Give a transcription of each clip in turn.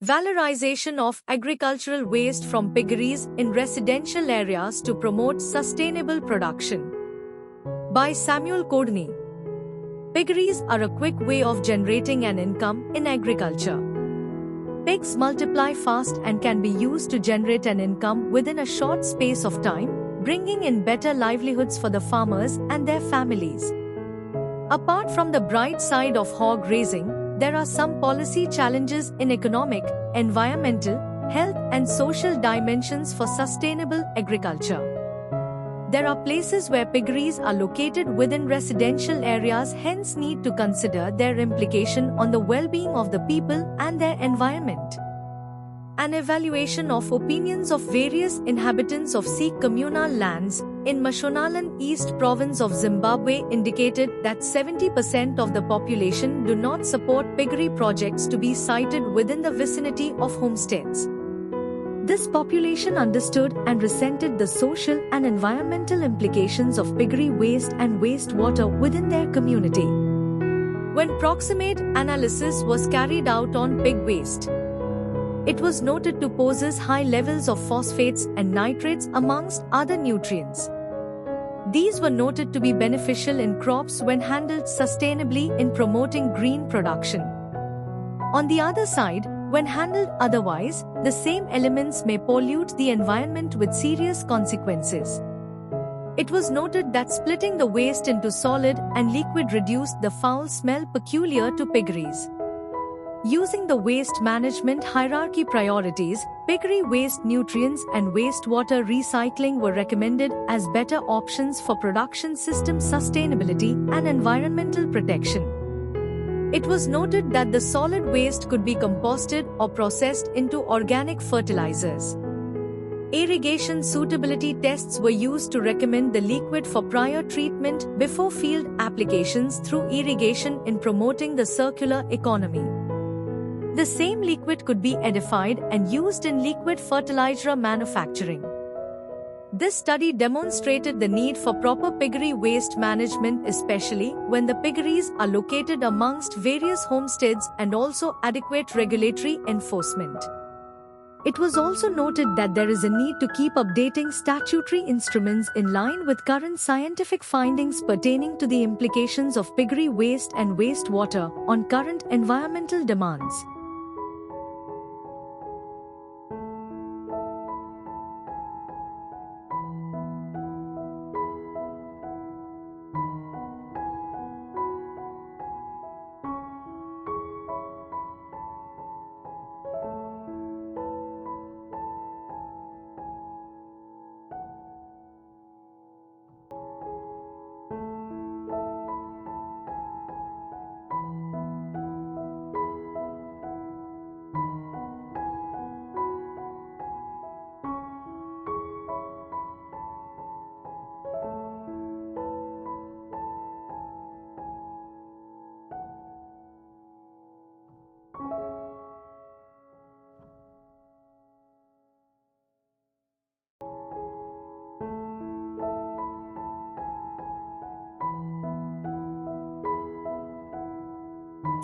Valorization of agricultural waste from piggeries in residential areas to promote sustainable production. By Samuel Courtney. Piggeries are a quick way of generating an income in agriculture. Pigs multiply fast and can be used to generate an income within a short space of time, bringing in better livelihoods for the farmers and their families. Apart from the bright side of hog raising, there are some policy challenges in economic, environmental, health and social dimensions for sustainable agriculture. There are places where piggeries are located within residential areas, hence need to consider their implication on the well-being of the people and their environment. An evaluation of opinions of various inhabitants of Sikh communal lands in Mashonaland East Province of Zimbabwe indicated that 70% of the population do not support piggery projects to be sited within the vicinity of homesteads. This population understood and resented the social and environmental implications of piggery waste and wastewater within their community. When proximate analysis was carried out on pig waste, it was noted to possess high levels of phosphates and nitrates amongst other nutrients. These were noted to be beneficial in crops when handled sustainably in promoting green production. On the other side, when handled otherwise, the same elements may pollute the environment with serious consequences. It was noted that splitting the waste into solid and liquid reduced the foul smell peculiar to piggeries. Using the waste management hierarchy priorities, piggery waste nutrients and wastewater recycling were recommended as better options for production system sustainability and environmental protection. It was noted that the solid waste could be composted or processed into organic fertilizers. Irrigation suitability tests were used to recommend the liquid for prior treatment before field applications through irrigation in promoting the circular economy. The same liquid could be edified and used in liquid fertilizer manufacturing. This study demonstrated the need for proper piggery waste management, especially when the piggeries are located amongst various homesteads, and also adequate regulatory enforcement. It was also noted that there is a need to keep updating statutory instruments in line with current scientific findings pertaining to the implications of piggery waste and wastewater on current environmental demands.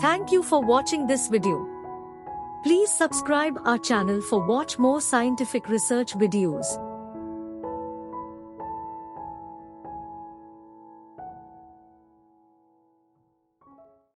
Thank you for watching this video. Please subscribe our channel for watch more scientific research videos.